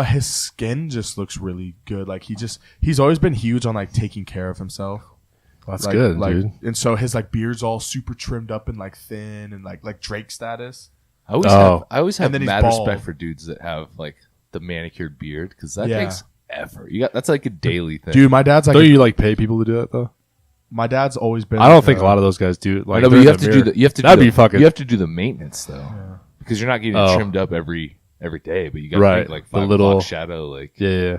His skin just looks really good. Like he's always been huge on like taking care of himself. That's like, good, dude. And so his like beard's all super trimmed up and like thin and like Drake status. I always have mad respect for dudes that have like the manicured beard because that takes effort. That's like a daily thing. Dude, my dad's like. Don't you like pay people to do that though? My dad's always been. I don't think a lot of those guys do it. Like, no, but you have to do the. You have to. That'd be fucking. You have to do the maintenance though, because you're not getting trimmed up every day, but you got to make like 5 o'clock shadow. Like yeah.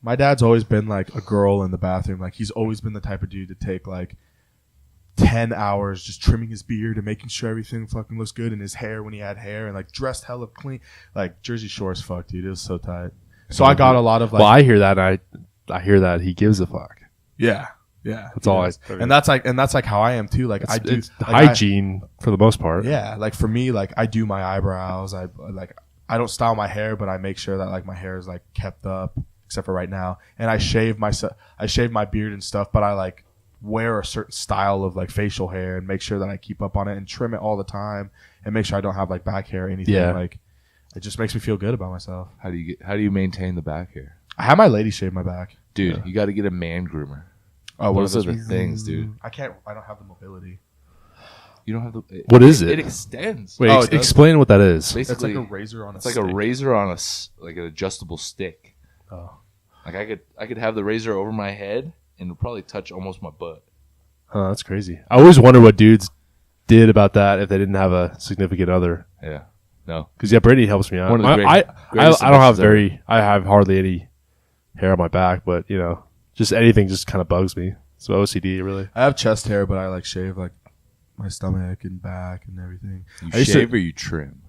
My dad's always been like a girl in the bathroom. Like he's always been the type of dude to take like 10 hours just trimming his beard and making sure everything fucking looks good in his hair when he had hair and like dressed hella clean. Like Jersey Shore as fuck, dude. It was so tight. So I got a lot of like. Well, I hear that. I hear that he gives a fuck. Yeah. That's all I mean, and that's like how I am too. Like I do it's like hygiene for the most part. Yeah. Like for me, like I do my eyebrows. I don't style my hair, but I make sure that like my hair is like kept up, except for right now. And I shave my beard and stuff, but I like wear a certain style of like facial hair and make sure that I keep up on it and trim it all the time and make sure I don't have like back hair or anything. Yeah. Like it just makes me feel good about myself. How do you maintain the back hair? I have my lady shave my back. Dude, you got to get a man groomer. Oh, those are the things, dude. I don't have the mobility. You don't have the. What is it? It extends. Wait, explain what that is. Basically, it's like a razor on a. It's like a razor on like an adjustable stick. Oh. Like I could have the razor over my head and it'll probably touch almost my butt. Oh, that's crazy. I always wonder what dudes did about that if they didn't have a significant other. Yeah. No. Because Brittany helps me out. One of the I don't have I have hardly any hair on my back, but you know, just anything just kind of bugs me. So OCD really. I have chest hair, but I like shave like my stomach and back and everything. You shave or you trim?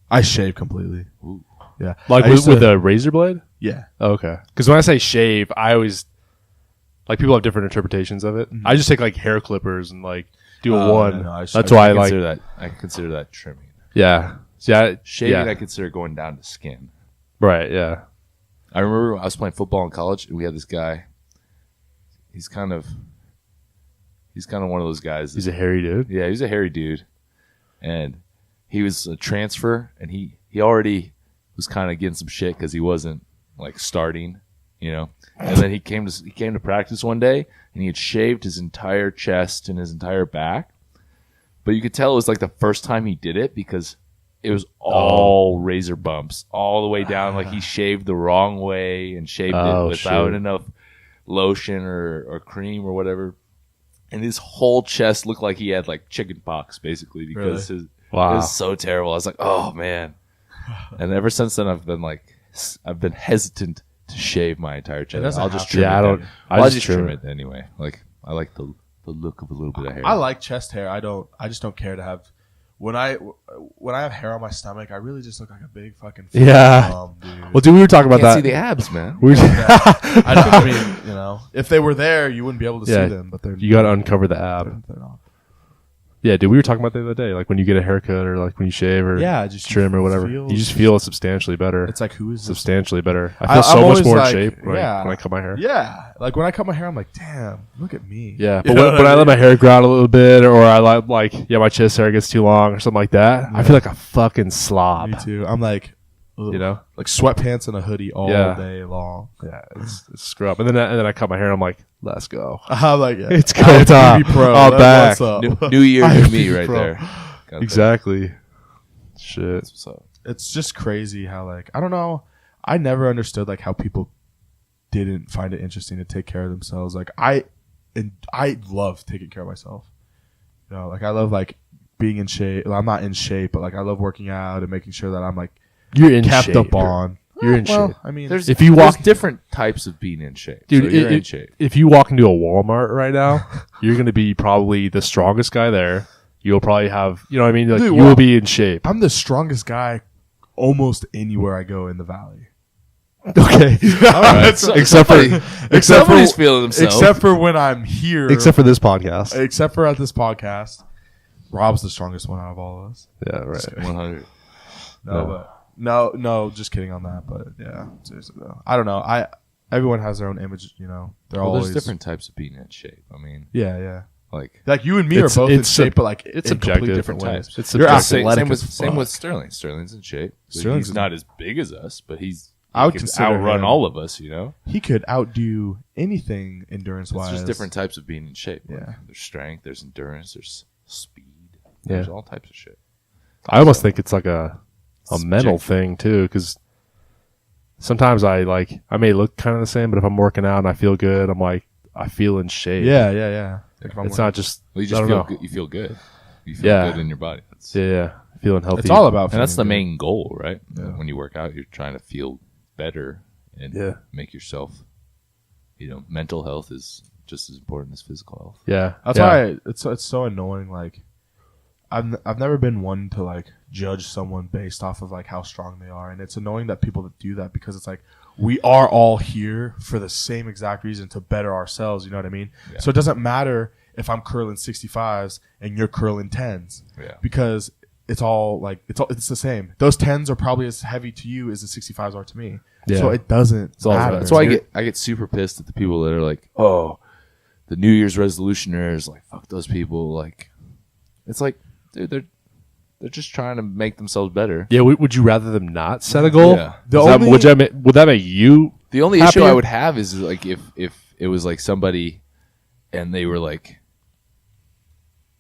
I shave completely. Ooh. Yeah. Like with a razor blade? Yeah. Oh, okay. Because when I say shave, I always like people have different interpretations of it. Mm-hmm. I just take like hair clippers and like do a one. No, that's why I consider that trimming. Yeah. Shaving I consider going down to skin. Right, yeah. I remember I was playing football in college and we had this guy. He's kind of one of those guys. He's a hairy dude? Yeah, he's a hairy dude. And he was a transfer and he already was kind of getting some shit because he wasn't like starting, you know. And then he came to practice one day and he had shaved his entire chest and his entire back. But you could tell it was like the first time he did it because it was all razor bumps all the way down. Like he shaved the wrong way and shaved it without enough lotion or cream or whatever. And his whole chest looked like he had like chicken pox basically because it was so terrible. I was like, oh man. And ever since then I've been hesitant to shave my entire chest. I'll just trim it. I'll just trim it anyway. Like I like the look of a little bit of hair. I like chest hair. I just don't care to have when I have hair on my stomach, I really just look like a big fucking dude. Well, dude, we were talking about that. See the abs, man. I mean, you know, if they were there, you wouldn't be able to see them. But you got to uncover the ab. They're not. Yeah, dude, we were talking about that the other day. Like when you get a haircut or like when you shave or just trim or whatever, you just feel substantially better. It's like, who is substantially better? I feel so much more in shape when I cut my hair. Yeah, like when I cut my hair, I'm like, damn, look at me. Yeah, but when I let my hair grow out a little bit, or I like my chest hair gets too long or something like that, I feel like a fucking slob. Me too. I'm like, ugh. You know, like sweatpants and a hoodie all day long. Yeah, it's screw up. And then I cut my hair. And I'm like, let's go. I'm like, it's go time. Pro. I'm back. New year, new me, right there. Exactly. Shit. It's just crazy how like I don't know. I never understood like how people didn't find it interesting to take care of themselves. Like I love taking care of myself. You know, like I love like being in shape. Well, I'm not in shape, but like I love working out and making sure that I'm like you're in kept shape. up on. You're in shape. I mean, there's different types of being in shape. Dude, so you're in shape. If you walk into a Walmart right now, you're going to be probably the strongest guy there. You'll probably have, you know what I mean? Like, Dude, you will be in shape. I'm the strongest guy almost anywhere I go in the valley. Okay. All right. Except somebody's feeling themselves. Except for when I'm here. Except for this podcast. Except for at this podcast. Rob's the strongest one out of all of us. Yeah, right. 100. No, just kidding on that. But yeah, seriously though. I don't know. Everyone has their own image, you know. There's different types of being in shape. I mean, yeah. Like you and me are both in shape, but like it's in objective different types. It's You're athletic. Same with Sterling. Sterling's in shape. He's not as big as us, but he I would can consider outrun him- all of us. You know, He could outdo anything endurance wise. it's just different types of being in shape. Yeah. Like, there's strength, there's endurance, there's speed. Yeah. There's all types of shit. I almost think it's like a mental subjective. thing too, because sometimes I may look kind of the same, but if I'm working out and I feel good, I'm like, I feel in shape. Yeah. It's not just, Well, you I just don't feel know. good. You feel good. You feel good in your body. Yeah. Feeling healthy. It's all about And that's the feeling main goal, right? Yeah. When you work out, you're trying to feel better and make yourself, mental health is just as important as physical health. Yeah. That's why it's so annoying. Like, I've never been one to like judge someone based off of like how strong they are, and it's annoying that people that do that because it's like we are all here for the same exact reason to better ourselves. You know what I mean? Yeah. So it doesn't matter if I'm curling 65s and you're curling 10s, because it's all like it's the same. Those 10s are probably as heavy to you as the 65s are to me. Yeah. So it doesn't matter. That's why I get super pissed at the people that are like, oh, the New Year's resolutioners, like fuck those people. Like, it's like, dude, they're just trying to make themselves better. Yeah. Would you rather them not set a goal? Yeah. Would that make you? The only happier? issue I would have is like if it was like somebody and they were like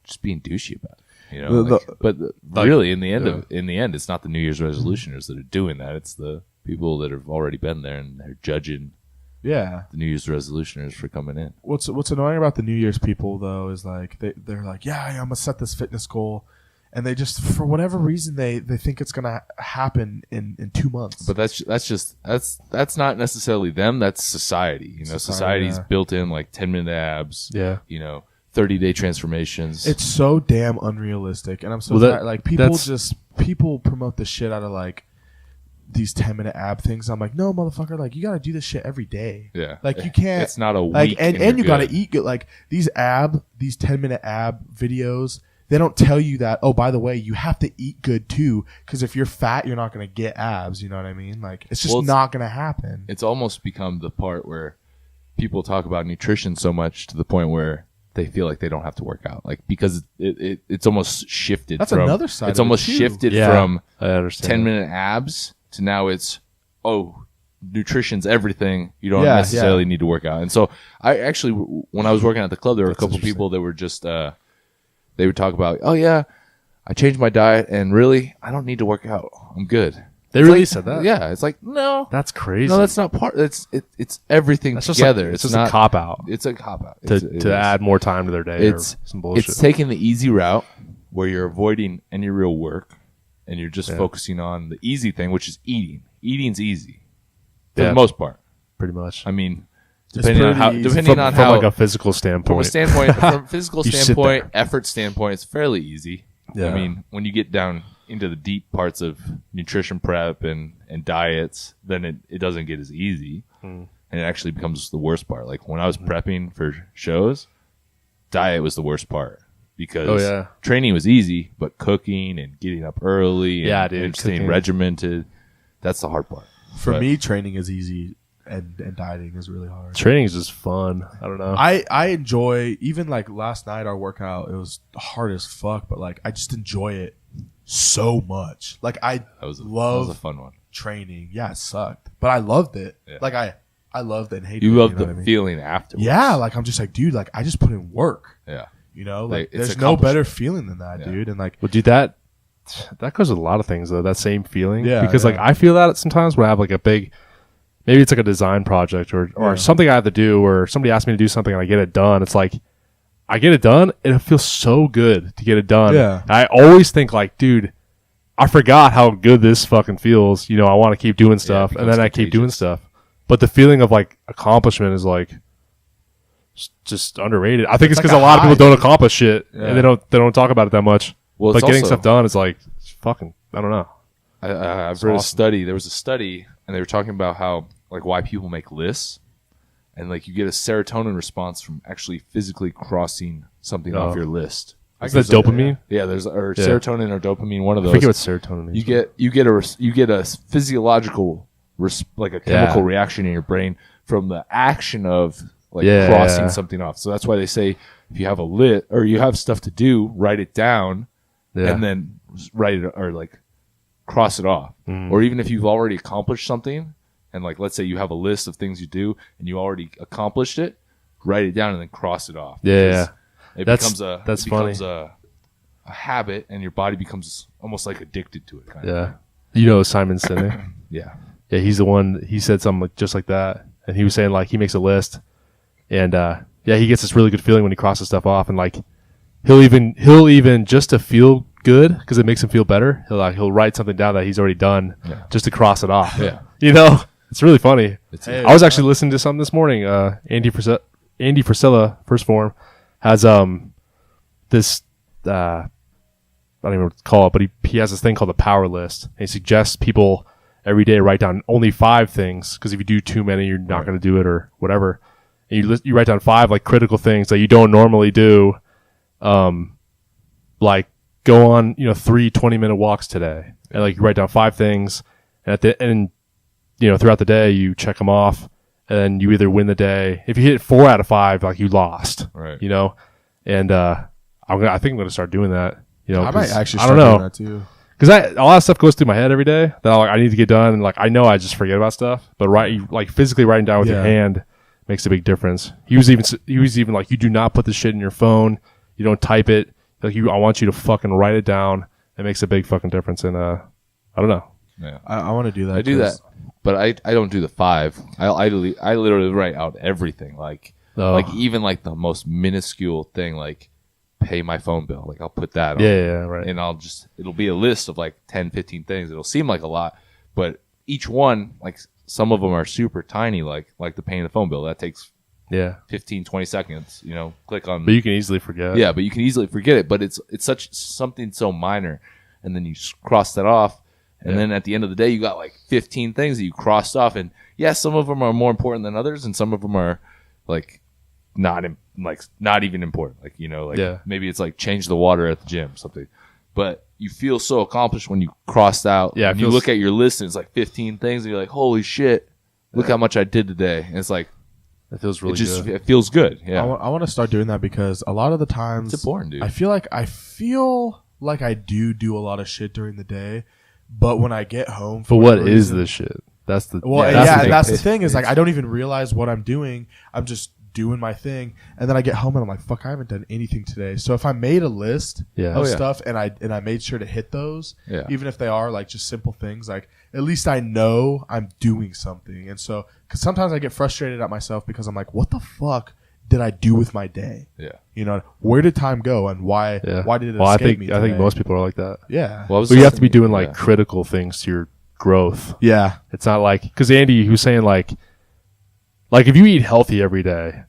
just being douchey about it, but really in the end, it's not the New Year's resolutioners that are doing that. It's the people that have already been there and they're judging the New Year's resolutioners for coming in. What's annoying about the New Year's people though is like they're like, yeah, I'm gonna set this fitness goal, and they just for whatever reason they think it's gonna happen in 2 months. But that's not necessarily them. That's society. Society's built in like 10-minute abs. Yeah. 30-day transformations. It's so damn unrealistic, and I'm so tired. Like people promote the shit out of like these 10-minute ab things. I'm like, no, motherfucker, like you got to do this shit every day. Yeah, like you can't. It's not a like week, and you got to eat good. Like these 10-minute ab videos. They don't tell you that. Oh, by the way, you have to eat good too, because if you're fat, you're not going to get abs. You know what I mean? Like it's just not going to happen. It's almost become the part where people talk about nutrition so much to the point where they feel like they don't have to work out, like because it's almost shifted. That's another side. It's almost shifted from I understand 10-minute abs to now it's nutrition's everything. You don't necessarily need to work out. And so I actually, when I was working at the club, there were a couple people that were just they would talk about, oh yeah, I changed my diet and really I don't need to work out. I'm good. They really said that? Yeah, it's like no, that's crazy. No, that's not part. It's everything together. It's just a cop out. It's a cop out to add more time to their day. It's some bullshit. It's taking the easy route where you're avoiding any real work and you're just focusing on the easy thing, which is eating. Eating's easy for the most part. Pretty much. I mean, depending on how, like a physical standpoint, from a physical standpoint, effort standpoint, it's fairly easy. Yeah. I mean, when you get down into the deep parts of nutrition prep and diets, then it doesn't get as easy, and it actually becomes the worst part. Like when I was prepping for shows, diet was the worst part because training was easy, but cooking and getting up early and staying regimented, that's the hard part. For me, training is easy. And dieting is really hard. Training is just fun. I don't know. I enjoy, even like last night our workout, it was hard as fuck, but like I just enjoy it so much. Like that was a fun one. Training. Yeah, it sucked, but I loved it. Yeah. Like I loved it and hated it. You loved the feeling afterwards. Yeah, like I'm just like, dude, like I just put in work. Yeah. You know, like there's no better feeling than that, dude. And like, well, dude, that goes with a lot of things though. That same feeling, because like I feel that sometimes when I have like a big, maybe it's like a design project or something I have to do, or somebody asks me to do something and I get it done. It's like I get it done and it feels so good to get it done. Yeah, I always think like, dude, I forgot how good this fucking feels. You know, I want to keep doing stuff, and then I keep doing stuff. But the feeling of like accomplishment is like just underrated. I think it's because a lot of people don't accomplish shit, and they don't talk about it that much. Well, but getting stuff done is like fucking. I don't know. I've read a study. There was a study, and they were talking about how like why people make lists, and like you get a serotonin response from actually physically crossing something off your list. Is that dopamine? Yeah, there's serotonin or dopamine. One of those. I forget what serotonin is. You get a physiological like a chemical reaction in your brain from the action of like crossing something off. So that's why they say if you have you have stuff to do, write it down, and then write it or like cross it off. Or even if you've already accomplished something, and like let's say you have a list of things you do and you already accomplished it, write it down and then cross it off. Yeah. It becomes a habit, and your body becomes almost like addicted to it. Kind of. You know Simon Sinek? Yeah, he's the one. He said something just like that, and he was saying like he makes a list, and he gets this really good feeling when he crosses stuff off, and like he'll even just to feel good because it makes him feel better. He'll write something down that he's already done just to cross it off. Yeah, you know, it's really funny. I was actually listening to something this morning. Andy Frisella, First Form, has this I don't even know what to call it, but he has this thing called the power list. And he suggests people every day write down only 5 things, because if you do too many, you're not going to do it or whatever. And you write down 5 like critical things that you don't normally do, like go on 3 20-minute walks today, and like you write down 5 things, and throughout the day you check them off, and then you either win the day. If you hit 4 out of 5, like you lost, right? You know, and I think I'm going to start doing that. You know, I might actually start doing that too. Because a lot of stuff goes through my head every day that I need to get done, and like I know I just forget about stuff. But physically writing down with your hand makes a big difference. He was even like, you do not put this shit in your phone. You don't type it. Like I want you to fucking write it down. It makes a big fucking difference. And I don't know. Yeah, I want to do that. I do that, but I don't do the 5. I literally write out everything, like even like the most minuscule thing, like pay my phone bill. Like I'll put that on. Right. And it'll be a list of like 10, 15 things. It'll seem like a lot, but each one, like some of them are super tiny, like the paying the phone bill. That takes 15, 20 seconds, click on. But you can easily forget. Yeah, but you can easily forget it, but it's something so minor. And then you cross that off. And then at the end of the day, you got like 15 things that you crossed off. And some of them are more important than others. And some of them are like not even important. Like, maybe it's like change the water at the gym or something. But you feel so accomplished when you crossed out. Yeah. You look at your list and it's like 15 things and you're like, holy shit, look how much I did today. And it's like, it feels really good. It feels good. Yeah. I want to start doing that because a lot of the times it's important, dude. I feel like I do a lot of shit during the day, but when I get home, but what is this shit? That's the that's the thing is like I don't even realize what I'm doing. I'm just doing my thing, and then I get home and I'm like, fuck, I haven't done anything today. So if I made a list of stuff and I made sure to hit those, even if they are like just simple things, like at least I know I'm doing something. And so because sometimes I get frustrated at myself because I'm like, what the fuck did I do with my day? Yeah, where did time go and why did it escape me today? I think most people are like that. Yeah. Well, you have to be doing like critical things to your growth. Yeah. It's not like, because Andy, he was saying like if you eat healthy every day,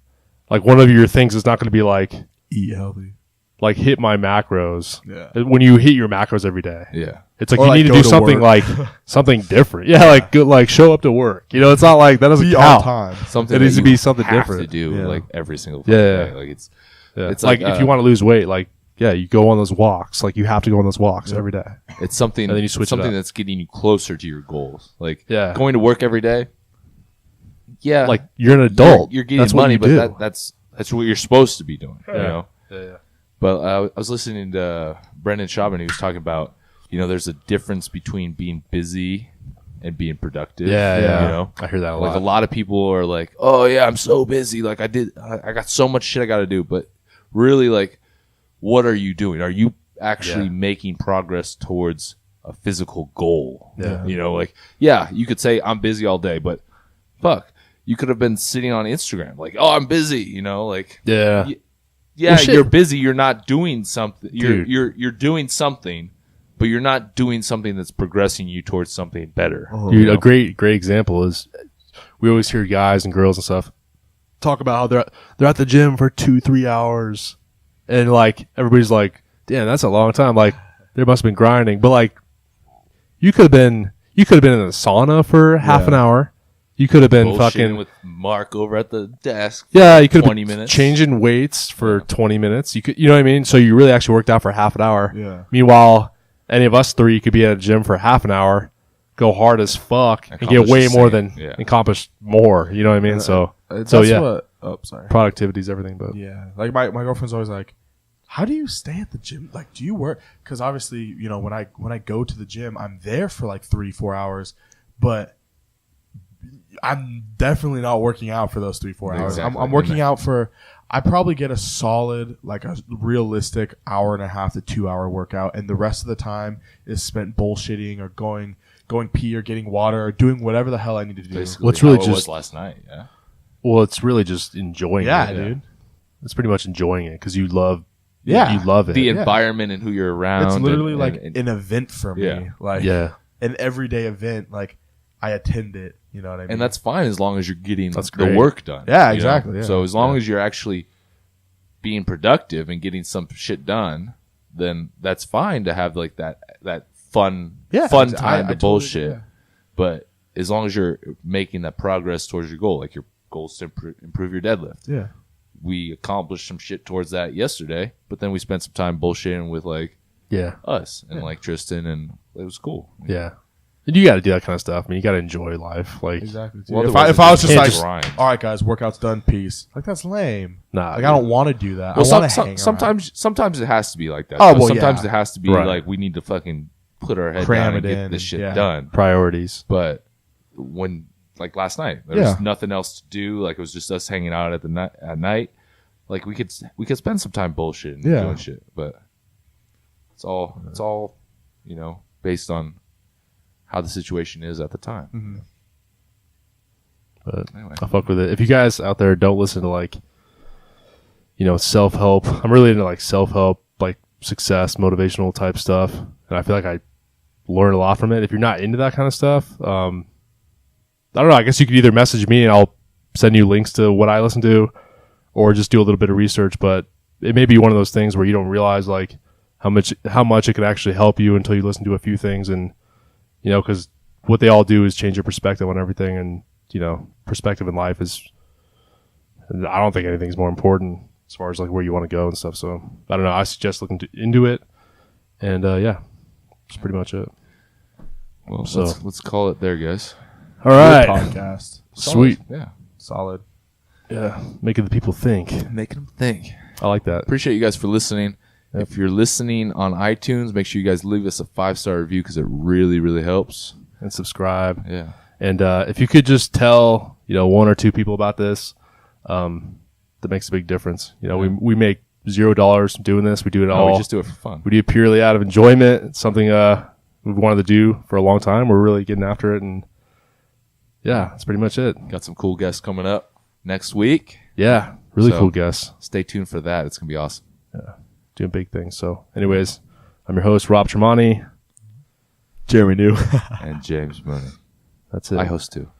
like one of your things is not going to be like eat healthy, like hit my macros. Yeah. When you hit your macros every day. Yeah. It's like you need to do something like something different. Yeah. Like good, like show up to work. It's not like that doesn't count. Time. Something it needs to be something different to do like every single day. Like it's like if you want to lose weight, like you go on those walks. Like you have to go on those walks every day. It's something. And then you switch something that's getting you closer to your goals. Like going to work every day. Yeah, like you're an adult. You're getting money, but that's what you're supposed to be doing. Yeah. But I was listening to Brendan Schaubman. He was talking about there's a difference between being busy and being productive. Yeah. I hear that a lot. Like a lot of people are like, oh yeah, I'm so busy. Like I got so much shit I got to do. But really, like what are you doing? Are you actually making progress towards a physical goal? Yeah. You know, like, yeah, you could say I'm busy all day, but fuck, you could have been sitting on Instagram like, oh, I'm busy, you know, like, Yeah. Yeah, you're busy. You're not doing something. You're doing something, but you're not doing something that's progressing you towards something better. Dude, a great example is we always hear guys and girls and stuff talk about how they're at the gym for 2-3 hours, and like everybody's like, damn, that's a long time. Like they must have been grinding, but like you could have been in a sauna for half an hour. You could have been fucking with Mark over at the desk. Yeah, you could have 20 been minutes changing weights for 20 minutes. You know what I mean? So you really actually worked out for half an hour. Yeah. Meanwhile, any of us three could be at a gym for half an hour, go hard as fuck, and get way more than accomplish more. You know what I mean? So yeah. Productivity is everything, but yeah, like my girlfriend's always like, how do you stay at the gym? Like, do you work? Because obviously, you know, when I go to the gym, I'm there for like 3-4 hours, but I'm definitely not working out for those 3-4 hours. Exactly. I'm working out for, I probably get a solid, like a realistic 1.5 to 2 hour workout. And the rest of the time is spent bullshitting or going pee or getting water or doing whatever the hell I need to do. Basically, what's really just was last night. Yeah. Well, it's really just enjoying it. Yeah, dude. It's pretty much enjoying it because you love you love it. The environment and who you're around. It's literally like an event for me. Yeah. Like an everyday event. Like I attend it. You know what I mean? And that's fine as long as you're getting the work done. Yeah, exactly. Yeah. So as long as you're actually being productive and getting some shit done, then that's fine to have like that fun time to bullshit. Totally, But as long as you're making that progress towards your goal, like your goal is to improve your deadlift. Yeah. We accomplished some shit towards that yesterday, but then we spent some time bullshitting with like us and like Tristan, and it was cool. Yeah. And you got to do that kind of stuff. I mean, you got to enjoy life. Like, exactly. Well, if I was just like, grind. all right, guys, workout's done, peace. Like that's lame. Nah, like I don't want to do that. Well, I want to hang around. sometimes it has to be like that. Oh, well, sometimes it has to be Right. like we need to fucking put our head Cram down and it get in, this shit yeah. done. priorities. But when like last night, there was nothing else to do. Like it was just us hanging out at night. Like we could spend some time bullshitting, doing shit. But it's all you know, based on how the situation is at the time. Mm-hmm. But anyway, I fuck with it. If you guys out there don't listen to like, you know, self-help, I'm really into like self-help, like success, motivational type stuff. And I feel like I learn a lot from it. If you're not into that kind of stuff, I don't know. I guess you could either message me and I'll send you links to what I listen to, or just do a little bit of research. But it may be one of those things where you don't realize like how much it could actually help you until you listen to a few things. And, you know, because what they all do is change your perspective on everything. And, you know, perspective in life is, I don't think anything's more important as far as like where you want to go and stuff. So I don't know. I suggest looking into it. And yeah, that's pretty much it. Well, so let's call it there, guys. All right. Podcast. Sweet. Yeah. Solid. Yeah. Making the people think. Making them think. I like that. Appreciate you guys for listening. Yep. If you're listening on iTunes, make sure you guys leave us a 5-star review because it really, really helps. And subscribe. Yeah. And if you could just tell, you know, 1 or 2 people about this, that makes a big difference. You know, we make $0 doing this. We do it all. We just do it for fun. We do it purely out of enjoyment. It's something we've wanted to do for a long time. We're really getting after it. And yeah, that's pretty much it. Got some cool guests coming up next week. Yeah. Really So, cool guests. Stay tuned for that. It's going to be awesome. Yeah. Doing big things. So anyways, I'm your host, Rob TRAMONTE. Jeremy New. And James Mooney. That's it. I host too.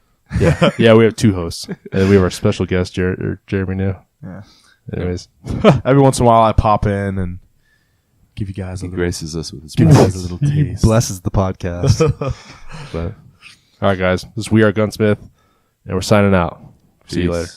Yeah. Yeah, we have 2 hosts. And we have our special guest, Jeremy New. Yeah. Anyways. Every once in a while I pop in and give you guys He a graces us with his give you presence. guys a little taste. Blesses the podcast. But all right, guys. This is We Are Gunsmith, and we're signing out. See you Peace. later.